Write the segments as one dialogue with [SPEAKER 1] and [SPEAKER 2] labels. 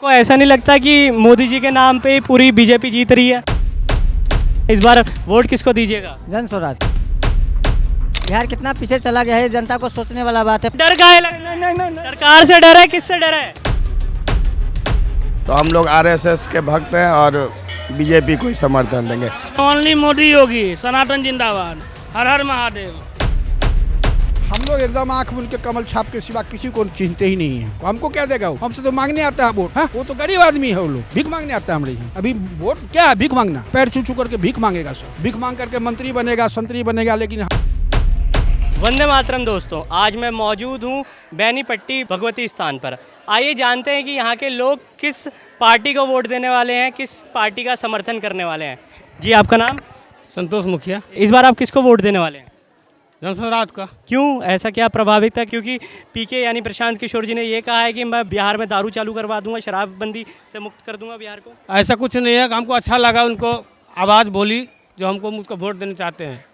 [SPEAKER 1] को ऐसा नहीं लगता कि मोदी जी के नाम पे पूरी बीजेपी जीत रही है? इस बार वोट किसको दीजिएगा?
[SPEAKER 2] जन स्वराज। बिहार कितना पीछे चला गया है, जनता को सोचने वाला बात है।
[SPEAKER 1] डर का है सरकार से डर है, किससे डर है?
[SPEAKER 3] तो हम लोग आरएसएस के भक्त हैं और बीजेपी को ही समर्थन देंगे।
[SPEAKER 4] ओनली मोदी योगी, सनातन जिंदाबाद, हर हर महादेव।
[SPEAKER 5] हम लोग एकदम आंख मूंद के कमल छाप के सिवा किसी को चिंते ही नहीं है। हमको क्या देगा वो? हमसे तो मांगने आता है वोट। हाँ? वो तो गरीब आदमी है, वो लोग भीख मांगने आता है हमारे यहाँ। अभी वोट क्या है? भीख मांगना, पैर छू छू करके भीख मांगेगा सब। भीख मांग करके मंत्री बनेगा, संतरी बनेगा, लेकिन
[SPEAKER 1] वंदे मातरम दोस्तों, आज मैं मौजूद हूँ बैनीपट्टी भगवती स्थान पर। आइए जानते हैं कि यहाँ के लोग किस पार्टी को वोट देने वाले हैं, किस पार्टी का समर्थन करने वाले हैं। जी, आपका नाम?
[SPEAKER 4] संतोष मुखिया।
[SPEAKER 1] इस बार आप किसको वोट देने वाले हैं?
[SPEAKER 4] जन स्वराज का।
[SPEAKER 1] क्यों, ऐसा क्या प्रभावित है? क्योंकि पीके यानी प्रशांत किशोर जी ने ये कहा है कि मैं बिहार में दारू चालू करवा दूंगा, शराबबंदी से मुक्त कर दूंगा बिहार को।
[SPEAKER 4] ऐसा कुछ नहीं है, हमको अच्छा लगा उनको आवाज़ बोली जो हमको उसको वोट देना चाहते हैं।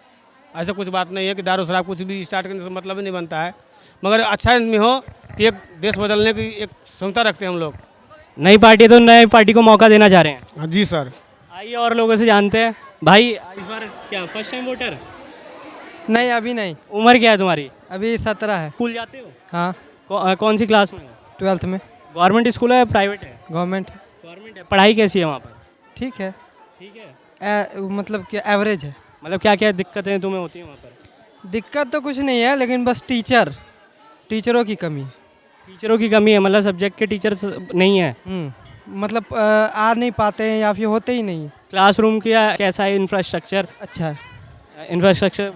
[SPEAKER 4] ऐसा कुछ बात नहीं है कि दारू शराब कुछ भी स्टार्ट करने से मतलब ही नहीं बनता है, मगर अच्छा आदमी हो कि एक देश बदलने की एक क्षमता रखते हैं हम लोग।
[SPEAKER 1] नई पार्टी तो नई पार्टी को मौका देना चाह रहे हैं।
[SPEAKER 4] हाँ जी सर।
[SPEAKER 1] आइए और लोगों से जानते हैं। भाई, इस बार क्या फर्स्ट टाइम वोटर?
[SPEAKER 6] नहीं, अभी नहीं।
[SPEAKER 1] उम्र क्या है तुम्हारी?
[SPEAKER 6] अभी 17 है।
[SPEAKER 1] स्कूल जाते हो?
[SPEAKER 6] हाँ,
[SPEAKER 1] कौन सी क्लास में हो?
[SPEAKER 6] 12th में।
[SPEAKER 1] गवर्नमेंट स्कूल है या प्राइवेट है?
[SPEAKER 6] गवर्नमेंट।
[SPEAKER 1] गवर्नमेंट है। पढ़ाई कैसी है वहाँ पर?
[SPEAKER 6] ठीक है।
[SPEAKER 1] ठीक है।
[SPEAKER 6] मतलब कि एवरेज है।
[SPEAKER 1] मतलब क्या क्या दिक्कतें तुम्हें होती हैं वहाँ पर?
[SPEAKER 6] दिक्कत तो कुछ नहीं है, लेकिन बस टीचरों की कमी।
[SPEAKER 1] टीचरों की कमी है? मतलब सब्जेक्ट के टीचर्स नहीं है?
[SPEAKER 6] मतलब आ नहीं पाते हैं या फिर होते ही नहीं।
[SPEAKER 1] क्लासरूम की कैसा है इंफ्रास्ट्रक्चर?
[SPEAKER 6] अच्छा है।
[SPEAKER 1] इंफ्रास्ट्रक्चर,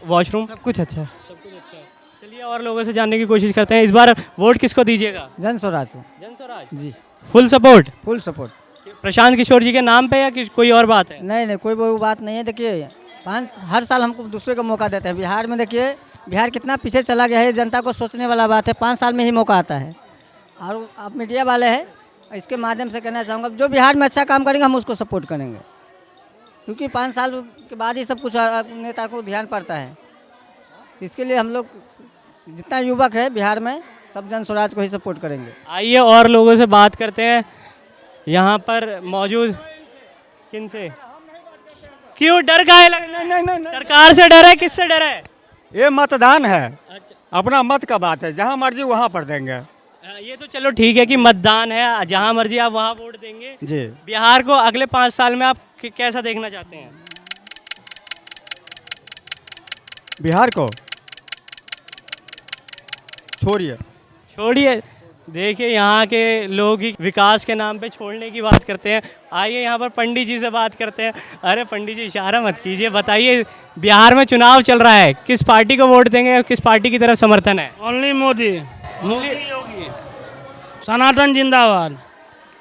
[SPEAKER 1] वॉशरूम,
[SPEAKER 6] सब कुछ अच्छा है।
[SPEAKER 1] सब कुछ अच्छा है। चलिए और लोगों से जानने की कोशिश करते हैं। इस बार वोट किसको दीजिएगा?
[SPEAKER 2] जन स्वराज को।
[SPEAKER 1] Jan Swaraj
[SPEAKER 2] ji,
[SPEAKER 1] full support?
[SPEAKER 2] Full support.
[SPEAKER 1] Prashant Kishor ji के नाम पे या कोई और बात है?
[SPEAKER 2] नहीं, कोई वो बात नहीं है। देखिए, हर साल हमको दूसरे को मौका देते हैं। बिहार में देखिए, बिहार कितना पीछे चला गया है, जनता को सोचने वाला बात है। 5 साल में ही मौका आता है। और आप मीडिया वाले हैं, इसके माध्यम से कहना चाहूँगा, जो बिहार में अच्छा काम करेंगे हम उसको सपोर्ट करेंगे, क्योंकि 5 साल के बाद ही सब कुछ नेता को ध्यान पड़ता है। तो इसके लिए हम लोग जितना युवक है बिहार में, सब जन स्वराज को ही सपोर्ट करेंगे।
[SPEAKER 1] आइए और लोगों से बात करते हैं। यहाँ पर मौजूद किन से? क्यों डर का है? सरकार से डर है, किससे डर है?
[SPEAKER 7] ये मतदान है।
[SPEAKER 1] अच्छा,
[SPEAKER 7] अपना मत का बात है, जहाँ मर्जी वहाँ पर देंगे।
[SPEAKER 1] ये तो चलो ठीक है कि मतदान है, जहाँ मर्जी आप वहाँ वोट देंगे।
[SPEAKER 7] जी।
[SPEAKER 1] बिहार को अगले 5 साल में आप कैसा देखना चाहते हैं?
[SPEAKER 7] बिहार को छोड़िए।
[SPEAKER 1] देखिए, यहाँ के लोग ही विकास के नाम पे छोड़ने की बात करते हैं। आइए यहाँ पर पंडित जी से बात करते हैं। अरे पंडित जी, इशारा मत कीजिए, बताइए बिहार में चुनाव चल रहा है, किस पार्टी को वोट देंगे और किस पार्टी की तरफ समर्थन है?
[SPEAKER 4] ओनली मोदी योगी, सनातन जिंदाबाद।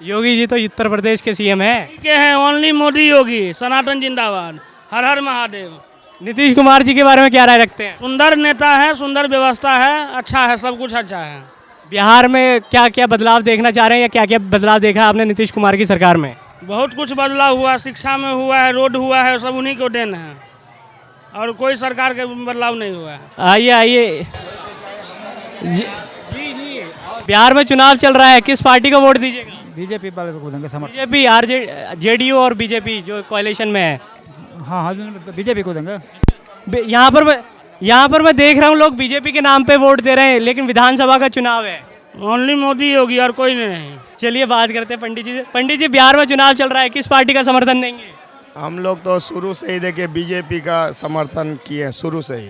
[SPEAKER 1] योगी जी तो उत्तर प्रदेश के सीएम है।
[SPEAKER 4] ठीक है, ओनली मोदी योगी, सनातन जिंदाबाद, हर हर महादेव।
[SPEAKER 1] नीतीश कुमार जी के बारे में क्या राय रखते हैं?
[SPEAKER 4] सुंदर नेता है, सुंदर व्यवस्था है, अच्छा है, सब कुछ अच्छा है।
[SPEAKER 1] बिहार में क्या क्या बदलाव देखना चाह रहे हैं या क्या क्या बदलाव देखा आपने नीतीश कुमार की सरकार में?
[SPEAKER 4] बहुत कुछ बदलाव हुआ, शिक्षा में हुआ है, रोड हुआ है, सब उन्हीं को देना है, और कोई सरकार के बदलाव नहीं हुआ है।
[SPEAKER 1] आइए जी, बिहार में चुनाव चल रहा है, किस पार्टी को वोट दीजिएगा?
[SPEAKER 7] बीजेपी वाले को देंगे समर्थन।
[SPEAKER 1] बीजेपी, जेडीयू और बीजेपी जो कोalition में है।
[SPEAKER 7] हाँ, बीजेपी को देंगे।
[SPEAKER 1] यहाँ पर मैं देख रहा हूँ लोग बीजेपी के नाम पे वोट दे रहे हैं, लेकिन विधानसभा का चुनाव है।
[SPEAKER 4] ओनली मोदी योगी और कोई नहीं।
[SPEAKER 1] चलिए बात करते हैं पंडित जी से। पंडित जी, बिहार में चुनाव चल रहा है, किस पार्टी का समर्थन देंगे?
[SPEAKER 3] हम लोग तो शुरू से ही देखिए बीजेपी का समर्थन किए शुरू से ही,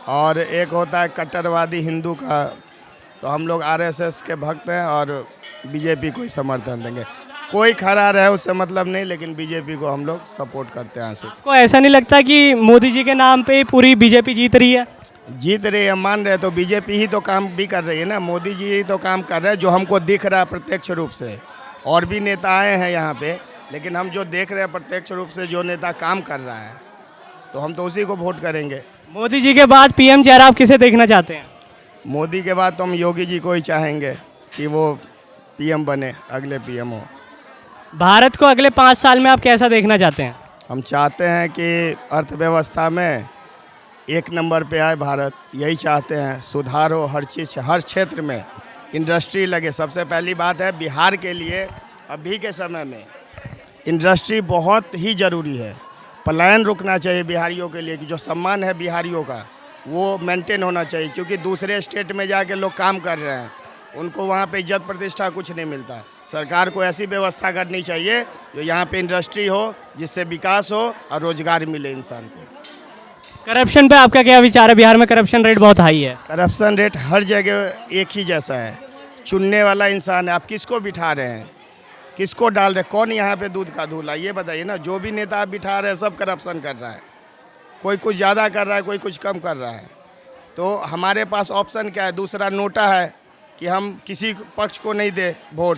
[SPEAKER 3] और एक होता है कट्टरवादी हिंदू का, तो हम लोग आरएसएस के भक्त हैं और बीजेपी को ही समर्थन देंगे। कोई खड़ा रहे उससे मतलब नहीं, लेकिन बीजेपी को हम लोग सपोर्ट करते हैं।
[SPEAKER 1] आपको ऐसा नहीं लगता कि मोदी जी के नाम पे पूरी बीजेपी जीत रही है?
[SPEAKER 3] जीत रही है, मान रहे, तो बीजेपी ही तो काम भी कर रही है ना। मोदी जी ही तो काम कर रहे हैं, जो हमको दिख रहा है प्रत्यक्ष रूप से। और भी नेता आए हैं यहाँ पे, लेकिन हम जो देख रहे हैं प्रत्यक्ष रूप से, जो नेता काम कर रहा है, तो हम तो उसी को वोट करेंगे।
[SPEAKER 1] मोदी जी के बाद पीएम चेहरा आप किसे देखना चाहते हैं?
[SPEAKER 3] मोदी के बाद तो हम योगी जी को ही चाहेंगे कि वो पीएम बने, अगले पीएम हो।
[SPEAKER 1] भारत को अगले 5 साल में आप कैसा देखना चाहते हैं?
[SPEAKER 3] हम चाहते हैं कि अर्थव्यवस्था में 1 नंबर पे आए भारत, यही चाहते हैं। सुधार हो हर चीज़, हर क्षेत्र में इंडस्ट्री लगे। सबसे पहली बात है बिहार के लिए अभी के समय में इंडस्ट्री बहुत ही ज़रूरी है। पलायन रुकना चाहिए बिहारियों के लिए, कि जो सम्मान है बिहारियों का वो मेंटेन होना चाहिए, क्योंकि दूसरे स्टेट में जाके लोग काम कर रहे हैं, उनको वहाँ पे इज्जत प्रतिष्ठा कुछ नहीं मिलता। सरकार को ऐसी व्यवस्था करनी चाहिए जो यहाँ पे इंडस्ट्री हो, जिससे विकास हो और रोजगार मिले इंसान को।
[SPEAKER 1] करप्शन पे आपका क्या विचार है? बिहार में करप्शन रेट बहुत हाई है।
[SPEAKER 3] करप्शन रेट हर जगह एक ही जैसा है। चुनने वाला इंसान है, आप किसको बिठा रहे हैं, किसको डाल रहे हैं, कौन यहाँ पे दूध का धूला, ये बताइए ना। जो भी नेता आप बिठा रहे हैं सब करप्शन कर रहा है, कोई कुछ ज़्यादा कर रहा है, कोई कुछ कम कर रहा है। तो हमारे पास ऑप्शन क्या है? दूसरा नोटा है कि हम किसी पक्ष को नहीं दे वोट।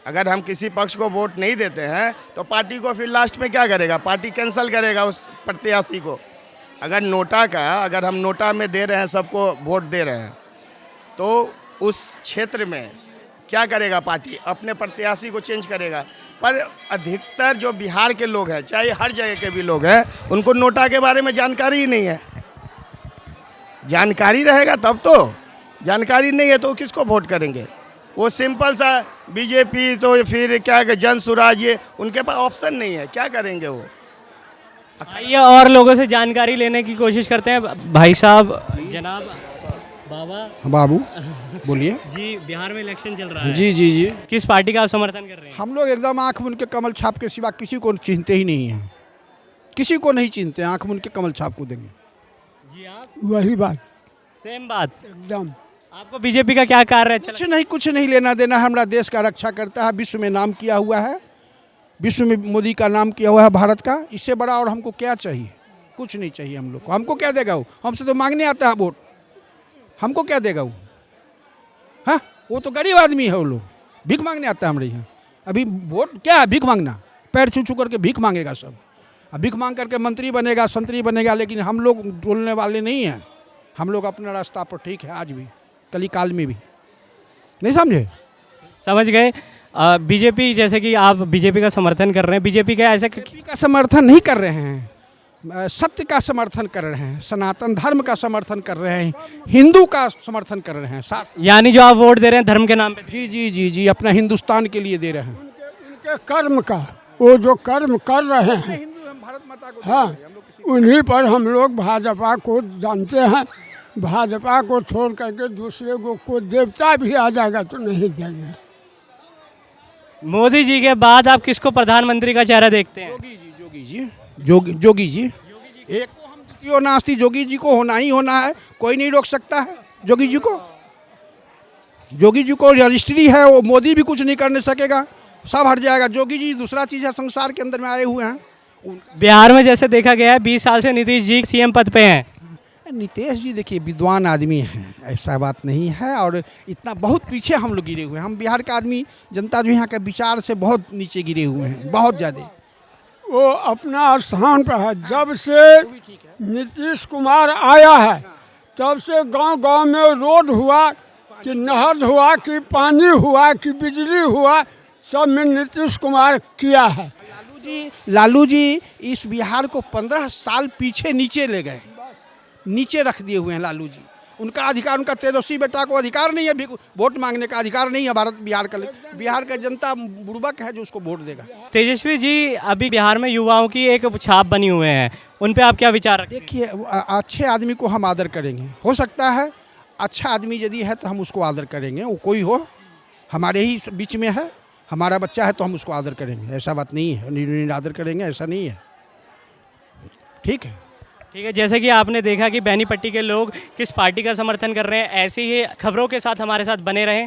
[SPEAKER 3] अगर हम किसी पक्ष को वोट नहीं देते हैं तो पार्टी को फिर लास्ट में क्या करेगा? पार्टी कैंसिल करेगा उस प्रत्याशी को। अगर हम नोटा में दे रहे हैं, सबको वोट दे रहे हैं, तो उस क्षेत्र में क्या करेगा पार्टी? अपने प्रत्याशी को चेंज करेगा। पर अधिकतर जो बिहार के लोग हैं, चाहे हर जगह के भी लोग हैं, उनको नोटा के बारे में जानकारी ही नहीं है। जानकारी रहेगा तब तो, जानकारी नहीं है तो किसको वोट करेंगे? वो सिंपल सा बीजेपी, तो फिर क्या जन सुराज, ये उनके पास ऑप्शन नहीं है, क्या करेंगे वो?
[SPEAKER 1] आइए और लोगों से जानकारी लेने की कोशिश करते हैं। भाई साहब, जनाब, बाबा,
[SPEAKER 5] बाबू बोलिए।
[SPEAKER 1] जी, बिहार में इलेक्शन चल रहा है।
[SPEAKER 5] जी जी जी।
[SPEAKER 1] किस पार्टी का आप समर्थन कर रहे हैं?
[SPEAKER 5] हम लोग एकदम आँख मूंद के कमल छाप के सिवा किसी को चिन्हते ही नहीं हैं, किसी को नहीं चिन्हते, आँख मूंद के कमल छाप को देंगे।
[SPEAKER 1] जी, आप?
[SPEAKER 8] वही बात,
[SPEAKER 1] सेम बात
[SPEAKER 8] एकदम।
[SPEAKER 1] आपको बीजेपी का क्या कार्य है?
[SPEAKER 5] कुछ नहीं लेना देना। हमारा देश का रक्षा करता है, विश्व में नाम किया हुआ है, विश्व में मोदी का नाम किया हुआ है भारत का। इससे बड़ा और हमको क्या चाहिए? कुछ नहीं चाहिए हम लोग को। हमको क्या देगा वो? हमसे तो मांगने आता है वोट, हमको क्या देगा वो? हाँ, वो तो गरीब आदमी है, वो लोग भीख मांगने आता है हमारे यहाँ। अभी वोट क्या है? भीख मांगना, पैर छू छू करके भीख मांगेगा सब। अब भीख मांग करके मंत्री बनेगा, संतरी बनेगा, लेकिन हम लोग बोलने वाले नहीं हैं। हम लोग अपना रास्ता पर ठीक है, आज भी, कली काल में भी। नहीं समझे?
[SPEAKER 1] समझ गए। बीजेपी, जैसे कि आप बीजेपी का समर्थन कर रहे हैं, बीजेपी का ऐसा
[SPEAKER 5] बीजेपी का समर्थन नहीं कर रहे हैं, सत्य का समर्थन कर रहे हैं, सनातन धर्म का समर्थन कर रहे हैं, हिंदू का समर्थन कर रहे हैं साथ।
[SPEAKER 1] यानी जो आप वोट दे रहे हैं धर्म के नाम पे?
[SPEAKER 5] जी जी जी जी, अपना हिंदुस्तान के लिए दे रहे हैं।
[SPEAKER 8] उनके कर्म का, वो जो कर्म कर रहे हैं,
[SPEAKER 5] हिंदू हम भारत माता को,
[SPEAKER 8] हाँ, उन्हीं पर हम लोग भाजपा को जानते हैं। भाजपा को छोड़ करके दूसरे को देवता भी आ जाएगा तो नहीं देंगे।
[SPEAKER 1] मोदी जी के बाद आप किसको प्रधानमंत्री का चेहरा देखते हैं?
[SPEAKER 5] जोगी जी। एक को हम क्यों नास्ती, जोगी जी को होना ही होना है, कोई नहीं रोक सकता है जोगी जी को। जोगी जी को रजिस्ट्री है, वो मोदी भी कुछ नहीं करने सकेगा, सब हट जाएगा। जोगी जी दूसरा चीज़ है, संसार के अंदर में आए हुए हैं।
[SPEAKER 1] बिहार में जैसे देखा गया है 20 साल से नीतीश जी सीएम पद पे हैं।
[SPEAKER 5] नीतीश जी देखिए विद्वान आदमी हैं, ऐसा बात नहीं है, और इतना बहुत पीछे हम लोग गिरे हुए हैं। हम बिहार का आदमी, जनता जो यहाँ के विचार से बहुत नीचे गिरे हुए हैं, बहुत ज़्यादा।
[SPEAKER 8] वो अपना स्थान पर है। जब से नीतीश कुमार आया है तब से गांव-गांव में रोड हुआ, कि नहर हुआ, कि पानी हुआ, कि बिजली हुआ, सब में नीतीश कुमार किया है।
[SPEAKER 5] लालू जी इस बिहार को 15 साल पीछे नीचे ले गए, नीचे रख दिए हुए हैं लालू जी। उनका अधिकार, उनका तेजस्वी बेटा को अधिकार नहीं है, वोट मांगने का अधिकार नहीं है। बिहार का जनता बुड़बक है जो उसको वोट देगा।
[SPEAKER 1] तेजस्वी जी अभी बिहार में युवाओं की एक छाप बनी हुए हैं, उन पे आप क्या विचार रखते हैं?
[SPEAKER 5] देखिए, अच्छे आदमी को हम आदर करेंगे। हो सकता है अच्छा आदमी यदि है तो हम उसको आदर करेंगे, वो कोई हो, हमारे ही बीच में है, हमारा बच्चा है तो हम उसको आदर करेंगे। ऐसा बात नहीं है, आदर करेंगे ऐसा नहीं है। ठीक है,
[SPEAKER 1] ठीक है। जैसे कि आपने देखा कि बेनीपट्टी के लोग किस पार्टी का समर्थन कर रहे हैं, ऐसी ही खबरों के साथ हमारे साथ बने रहें।